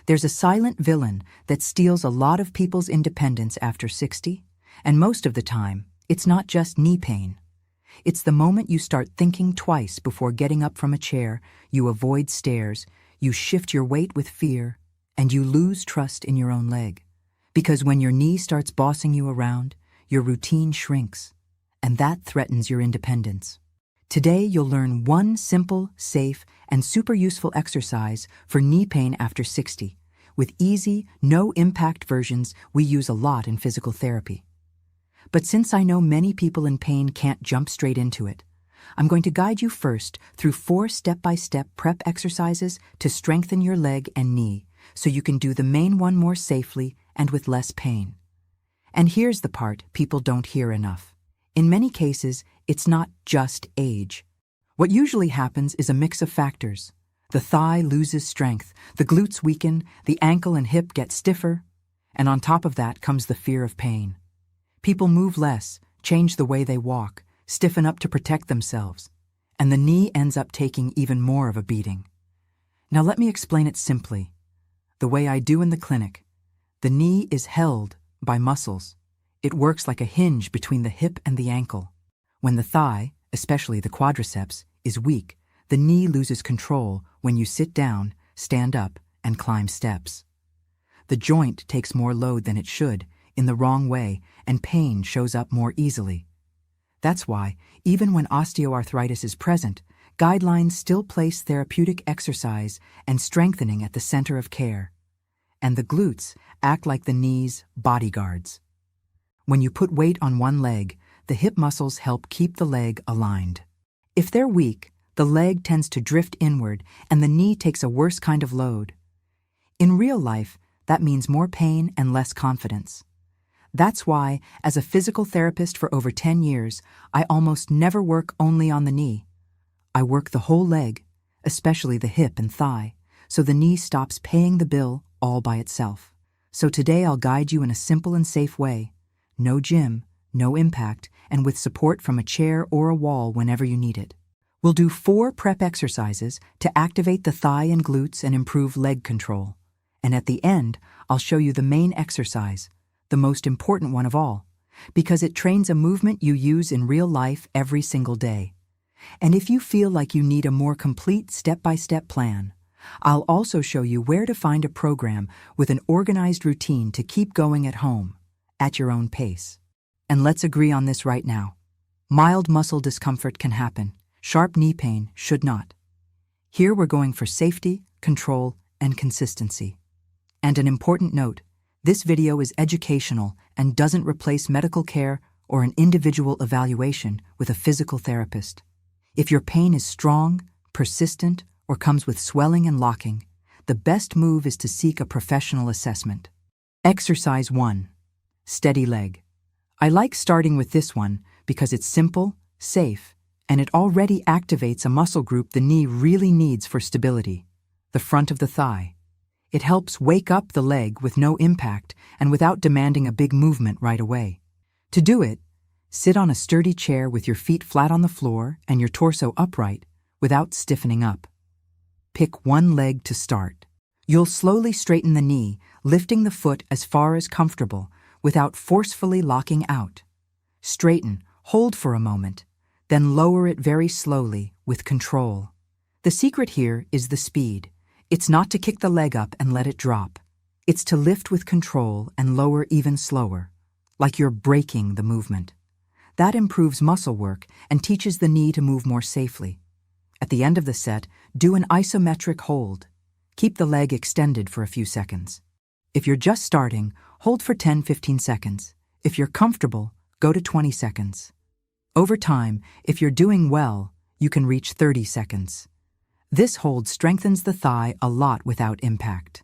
There's a silent villain that steals a lot of people's independence after 60, and most of the time, it's not just knee pain. It's the moment you start thinking twice before getting up from a chair, you avoid stairs, you shift your weight with fear, and you lose trust in your own leg. Because when your knee starts bossing you around, your routine shrinks, and that threatens your independence. Today, you'll learn one simple, safe, and super useful exercise for knee pain after 60, with easy, no-impact versions we use a lot in physical therapy. But since I know many people in pain can't jump straight into it, I'm going to guide you first through 4 step-by-step prep exercises to strengthen your leg and knee, so you can do the main one more safely and with less pain. And here's the part people don't hear enough. In many cases, it's not just age. What usually happens is a mix of factors. The thigh loses strength, the glutes weaken, the ankle and hip get stiffer, and on top of that comes the fear of pain. People move less, change the way they walk, stiffen up to protect themselves, and the knee ends up taking even more of a beating. Now let me explain it simply. The way I do in the clinic, the knee is held by muscles. It works like a hinge between the hip and the ankle. When the thigh, especially the quadriceps, is weak, the knee loses control when you sit down, stand up, and climb steps. The joint takes more load than it should, in the wrong way, and pain shows up more easily. That's why, even when osteoarthritis is present, guidelines still place therapeutic exercise and strengthening at the center of care. And the glutes act like the knee's bodyguards. When you put weight on one leg, the hip muscles help keep the leg aligned. If they're weak, the leg tends to drift inward and the knee takes a worse kind of load. In real life, that means more pain and less confidence. That's why, as a physical therapist for over 10 years, I almost never work only on the knee. I work the whole leg, especially the hip and thigh, so the knee stops paying the bill all by itself. So today I'll guide you in a simple and safe way. No gym, no impact, and with support from a chair or a wall whenever you need it. We'll do 4 prep exercises to activate the thigh and glutes and improve leg control. And at the end, I'll show you the main exercise, the most important one of all, because it trains a movement you use in real life every single day. And if you feel like you need a more complete step-by-step plan, I'll also show you where to find a program with an organized routine to keep going at home, at your own pace. And let's agree on this right now. Mild muscle discomfort can happen. Sharp knee pain should not. Here we're going for safety, control, and consistency. And an important note, this video is educational and doesn't replace medical care or an individual evaluation with a physical therapist. If your pain is strong, persistent, or comes with swelling and locking, the best move is to seek a professional assessment. Exercise 1. Steady leg. I like starting with this one because it's simple, safe, and it already activates a muscle group the knee really needs for stability, the front of the thigh. It helps wake up the leg with no impact and without demanding a big movement right away. To do it, sit on a sturdy chair with your feet flat on the floor and your torso upright without stiffening up. Pick one leg to start. You'll slowly straighten the knee, lifting the foot as far as comfortable without forcefully locking out. Straighten, hold for a moment, then lower it very slowly with control. The secret here is the speed. It's not to kick the leg up and let it drop. It's to lift with control and lower even slower, like you're braking the movement. That improves muscle work and teaches the knee to move more safely. At the end of the set, do an isometric hold. Keep the leg extended for a few seconds. If you're just starting, hold for 10-15 seconds. If you're comfortable, go to 20 seconds. Over time, if you're doing well, you can reach 30 seconds. This hold strengthens the thigh a lot without impact.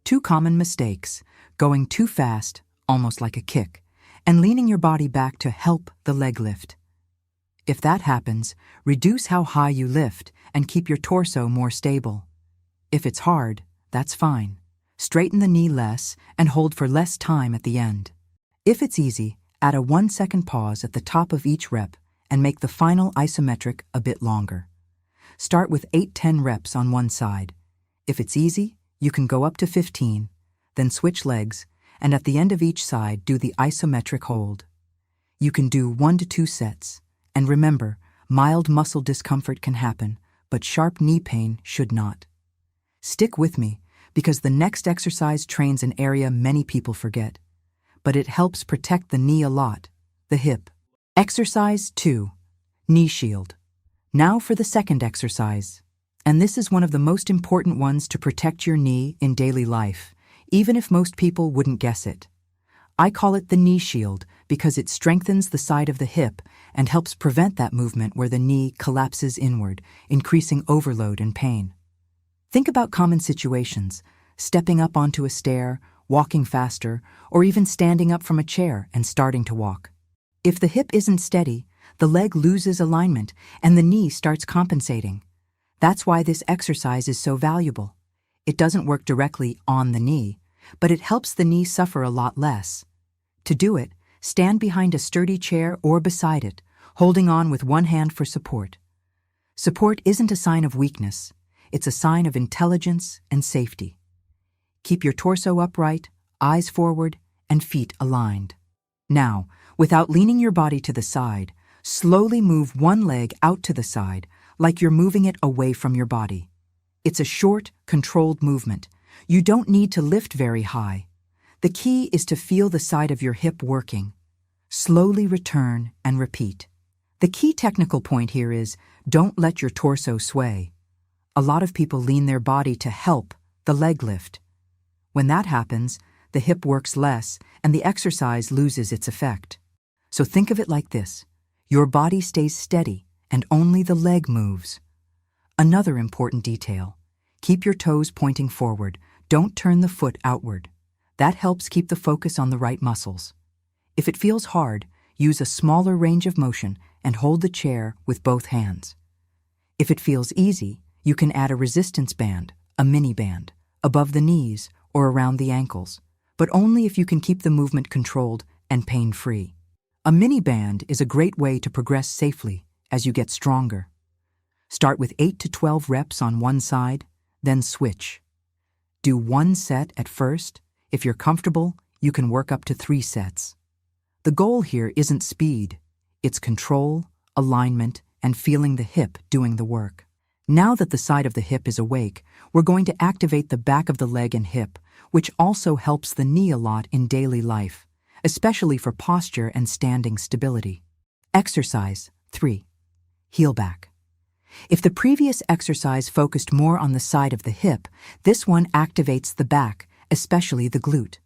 2 common mistakes: going too fast, almost like a kick, and leaning your body back to help the leg lift. If that happens, reduce how high you lift and keep your torso more stable. If it's hard, that's fine. Straighten the knee less and hold for less time at the end. If it's easy, add a 1-second pause at the top of each rep and make the final isometric a bit longer. Start with 8-10 reps on one side. If it's easy, You can go up to 15, then switch legs, and at the end of each side do the isometric hold. You can do 1 to 2 sets, and remember, mild muscle discomfort can happen, but sharp knee pain should not. Stick with me, because the next exercise trains an area many people forget, but it helps protect the knee a lot, the hip. Exercise 2. Knee shield. Now for the second exercise. And this is one of the most important ones to protect your knee in daily life, even if most people wouldn't guess it. I call it the knee shield because it strengthens the side of the hip and helps prevent that movement where the knee collapses inward, increasing overload and pain. Think about common situations, stepping up onto a stair, walking faster, or even standing up from a chair and starting to walk. If the hip isn't steady, the leg loses alignment and the knee starts compensating. That's why this exercise is so valuable. It doesn't work directly on the knee, but it helps the knee suffer a lot less. To do it, stand behind a sturdy chair or beside it, holding on with one hand for support. Support isn't a sign of weakness. It's a sign of intelligence and safety. Keep your torso upright, eyes forward, and feet aligned. Now, without leaning your body to the side, slowly move one leg out to the side, like you're moving it away from your body. It's a short, controlled movement. You don't need to lift very high. The key is to feel the side of your hip working. Slowly return and repeat. The key technical point here is, don't let your torso sway. A lot of people lean their body to help the leg lift. When that happens, the hip works less and the exercise loses its effect. So think of it like this. Your body stays steady and only the leg moves. Another important detail. Keep your toes pointing forward. Don't turn the foot outward. That helps keep the focus on the right muscles. If it feels hard, use a smaller range of motion and hold the chair with both hands. If it feels easy, you can add a resistance band, a mini band, above the knees or around the ankles, but only if you can keep the movement controlled and pain-free. A mini band is a great way to progress safely as you get stronger. Start with 8 to 12 reps on one side, then switch. Do 1 set at first. If you're comfortable, you can work up to 3 sets. The goal here isn't speed. It's control, alignment, and feeling the hip doing the work. Now that the side of the hip is awake, we're going to activate the back of the leg and hip, which also helps the knee a lot in daily life, especially for posture and standing stability. Exercise 3. Heel back. If the previous exercise focused more on the side of the hip, this one activates the back, especially the glute.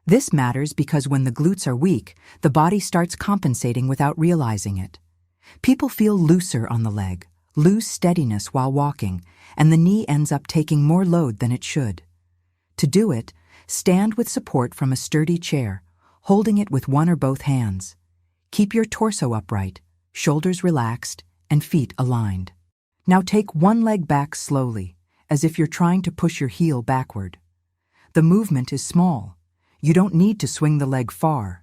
This matters because when the glutes are weak, the body starts compensating without realizing it. People feel looser on the leg, lose steadiness while walking, and the knee ends up taking more load than it should. To do it, stand with support from a sturdy chair, holding it with one or both hands. Keep your torso upright, shoulders relaxed, and feet aligned. Now take one leg back slowly, as if you're trying to push your heel backward. The movement is small. You don't need to swing the leg far.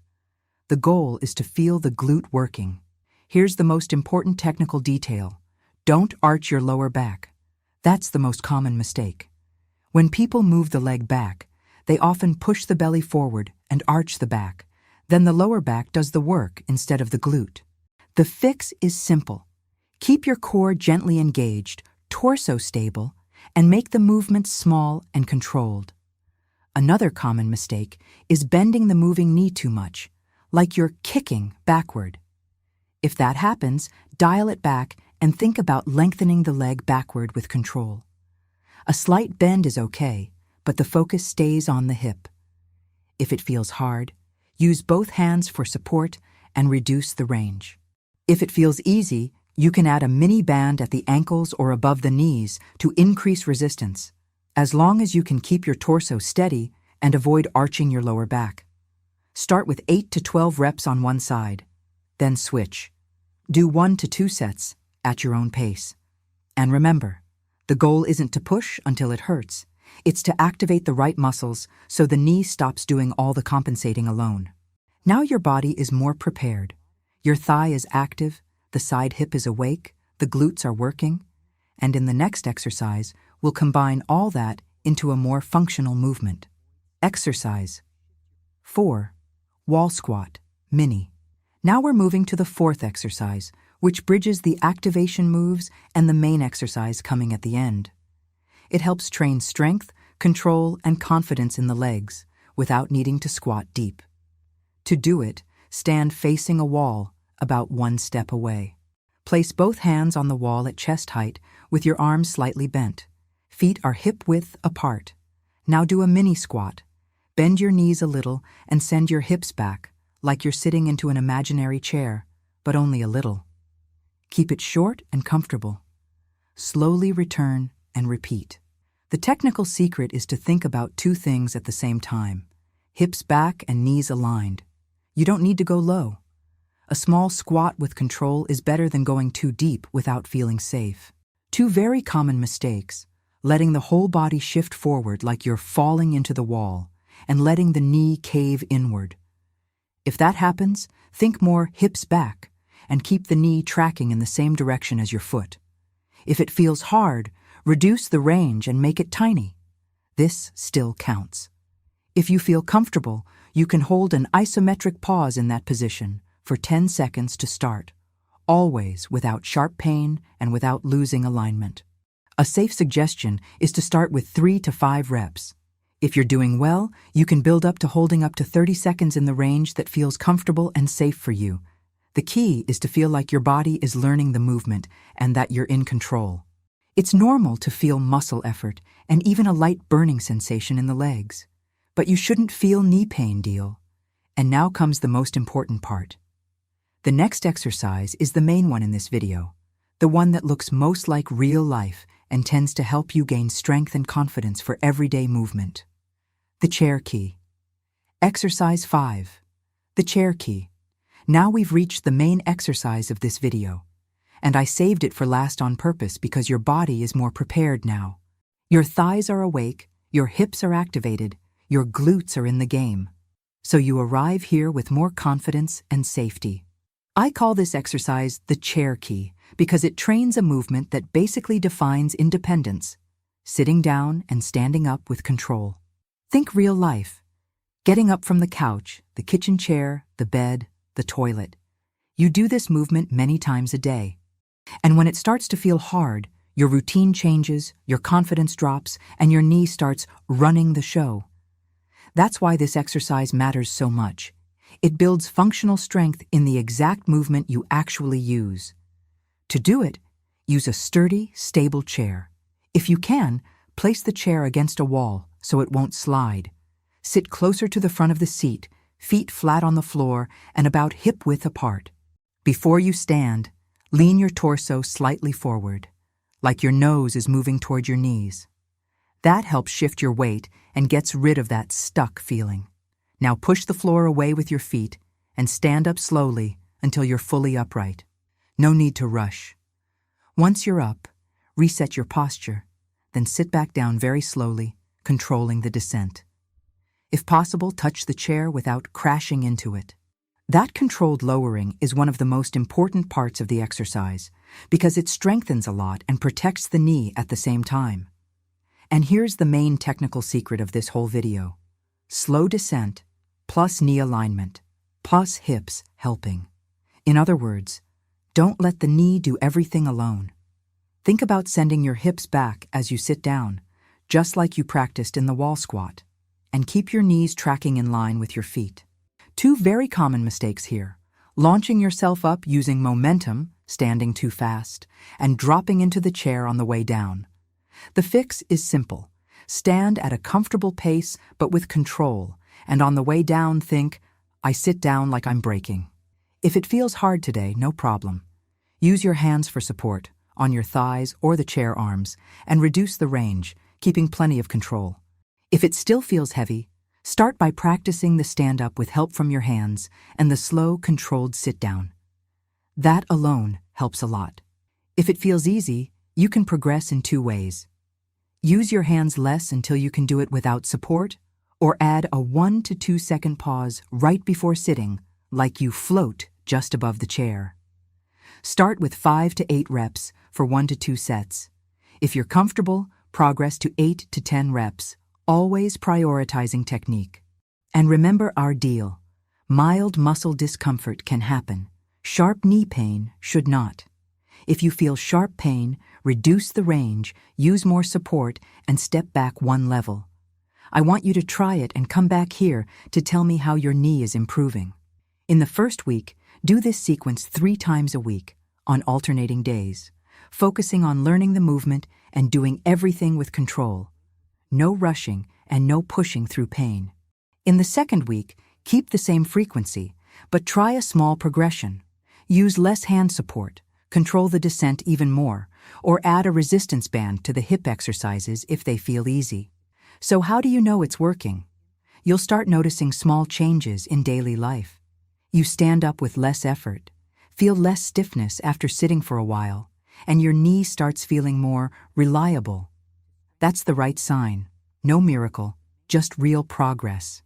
The goal is to feel the glute working. Here's the most important technical detail. Don't arch your lower back. That's the most common mistake. When people move the leg back, they often push the belly forward and arch the back. Then the lower back does the work instead of the glute. The fix is simple. Keep your core gently engaged, torso stable, and make the movement small and controlled. Another common mistake is bending the moving knee too much, like you're kicking backward. If that happens, dial it back and think about lengthening the leg backward with control. A slight bend is okay, but the focus stays on the hip. If it feels hard, use both hands for support and reduce the range. If it feels easy, you can add a mini band at the ankles or above the knees to increase resistance, as long as you can keep your torso steady and avoid arching your lower back. Start with 8 to 12 reps on one side, then switch. Do 1 to 2 sets at your own pace. And remember, the goal isn't to push until it hurts. It's to activate the right muscles so the knee stops doing all the compensating alone. Now your body is more prepared. Your thigh is active, the side hip is awake, the glutes are working, and in the next exercise, we'll combine all that into a more functional movement. Exercise 4. Wall squat, mini. Now we're moving to the fourth exercise, which bridges the activation moves and the main exercise coming at the end. It helps train strength, control, and confidence in the legs without needing to squat deep. To do it, stand facing a wall, about 1 step away. Place both hands on the wall at chest height with your arms slightly bent. Feet are hip-width apart. Now do a mini squat. Bend your knees a little and send your hips back, like you're sitting into an imaginary chair, but only a little. Keep it short and comfortable. Slowly return and repeat. The technical secret is to think about 2 things at the same time: hips back and knees aligned. You don't need to go low. A small squat with control is better than going too deep without feeling safe. 2 very common mistakes: letting the whole body shift forward like you're falling into the wall, and letting the knee cave inward. If that happens, think more hips back and keep the knee tracking in the same direction as your foot. If it feels hard, reduce the range and make it tiny. This still counts. If you feel comfortable, you can hold an isometric pause in that position for 10 seconds to start, always without sharp pain and without losing alignment. A safe suggestion is to start with 3 to 5 reps. If you're doing well, you can build up to holding up to 30 seconds in the range that feels comfortable and safe for you. The key is to feel like your body is learning the movement and that you're in control. It's normal to feel muscle effort and even a light burning sensation in the legs, but you shouldn't feel knee pain, deal. And now comes the most important part. The next exercise is the main one in this video, the one that looks most like real life and tends to help you gain strength and confidence for everyday movement. The chair key. Exercise 5. The chair key. Now we've reached the main exercise of this video, and I saved it for last on purpose because your body is more prepared now. Your thighs are awake, your hips are activated, your glutes are in the game. So you arrive here with more confidence and safety. I call this exercise the chair key because it trains a movement that basically defines independence, sitting down and standing up with control. Think real life. Getting up from the couch, the kitchen chair, the bed, the toilet. You do this movement many times a day. And when it starts to feel hard, your routine changes, your confidence drops, and your knee starts running the show. That's why this exercise matters so much. It builds functional strength in the exact movement you actually use. To do it, use a sturdy, stable chair. If you can, place the chair against a wall so it won't slide. Sit closer to the front of the seat, feet flat on the floor and about hip-width apart. Before you stand, lean your torso slightly forward, like your nose is moving toward your knees. That helps shift your weight and gets rid of that stuck feeling. Now push the floor away with your feet and stand up slowly until you're fully upright. No need to rush. Once you're up, reset your posture, then sit back down very slowly, controlling the descent. If possible, touch the chair without crashing into it. That controlled lowering is one of the most important parts of the exercise because it strengthens a lot and protects the knee at the same time. And here's the main technical secret of this whole video. Slow descent, plus knee alignment, plus hips helping. In other words, don't let the knee do everything alone. Think about sending your hips back as you sit down, just like you practiced in the wall squat, and keep your knees tracking in line with your feet. 2 very common mistakes here: launching yourself up using momentum, standing too fast, and dropping into the chair on the way down. The fix is simple. Stand at a comfortable pace but with control, and on the way down think, I sit down like I'm braking. If it feels hard today, no problem. Use your hands for support, on your thighs or the chair arms, and reduce the range, keeping plenty of control. If it still feels heavy, start by practicing the stand-up with help from your hands and the slow, controlled sit-down. That alone helps a lot. If it feels easy, you can progress in 2 ways. Use your hands less until you can do it without support, or add a 1 to 2 second pause right before sitting, like you float just above the chair. Start with 5 to 8 reps for 1 to 2 sets. If you're comfortable, progress to 8 to 10 reps, always prioritizing technique. And remember our deal. Mild muscle discomfort can happen. Sharp knee pain should not. If you feel sharp pain, reduce the range, use more support, and step back one level. I want you to try it and come back here to tell me how your knee is improving. In the first week, do this sequence 3 times a week, on alternating days, focusing on learning the movement and doing everything with control. No rushing and no pushing through pain. In the second week, keep the same frequency, but try a small progression. Use less hand support, control the descent even more, or add a resistance band to the hip exercises if they feel easy. So how do you know it's working? You'll start noticing small changes in daily life. You stand up with less effort, feel less stiffness after sitting for a while, and your knee starts feeling more reliable. That's the right sign. No miracle, just real progress.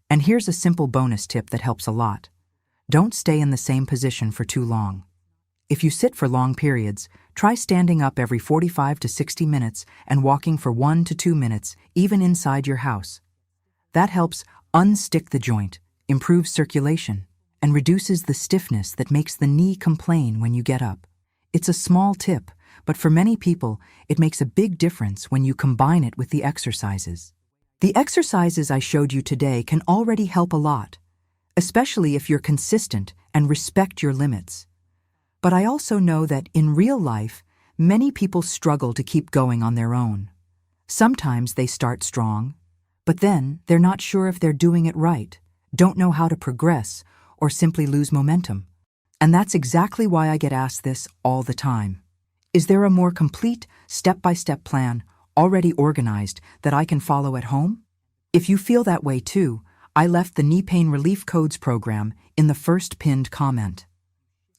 And here's a simple bonus tip that helps a lot. Don't stay in the same position for too long. If you sit for long periods, try standing up every 45 to 60 minutes and walking for 1 to 2 minutes, even inside your house. That helps unstick the joint, improves circulation, and reduces the stiffness that makes the knee complain when you get up. It's a small tip, but for many people, it makes a big difference when you combine it with the exercises. The exercises I showed you today can already help a lot, especially if you're consistent and respect your limits. But I also know that in real life, many people struggle to keep going on their own. Sometimes they start strong, but then they're not sure if they're doing it right, don't know how to progress, or simply lose momentum. And that's exactly why I get asked this all the time. Is there a more complete, step-by-step plan, already organized, that I can follow at home? If you feel that way too, I left the Knee Pain Relief Codes program in the first pinned comment.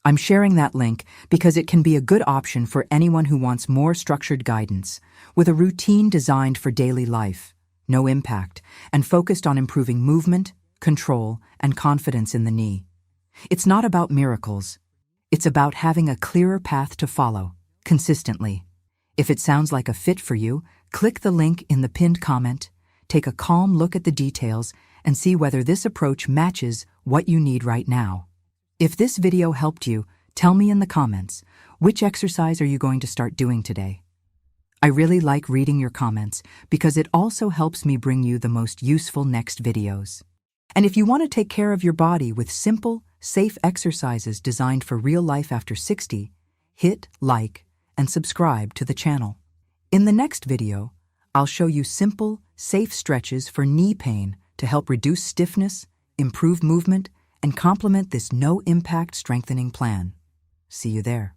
I'm sharing that link because it can be a good option for anyone who wants more structured guidance, with a routine designed for daily life, no impact, and focused on improving movement, control, and confidence in the knee. It's not about miracles. It's about having a clearer path to follow, consistently. If it sounds like a fit for you, click the link in the pinned comment, take a calm look at the details, and see whether this approach matches what you need right now. If this video helped you, tell me in the comments, which exercise are you going to start doing today? I really like reading your comments because it also helps me bring you the most useful next videos. And if you want to take care of your body with simple, safe exercises designed for real life after 60, hit like and subscribe to the channel. In the next video, I'll show you simple, safe stretches for knee pain to help reduce stiffness, improve movement, and complement this no-impact strengthening plan. See you there.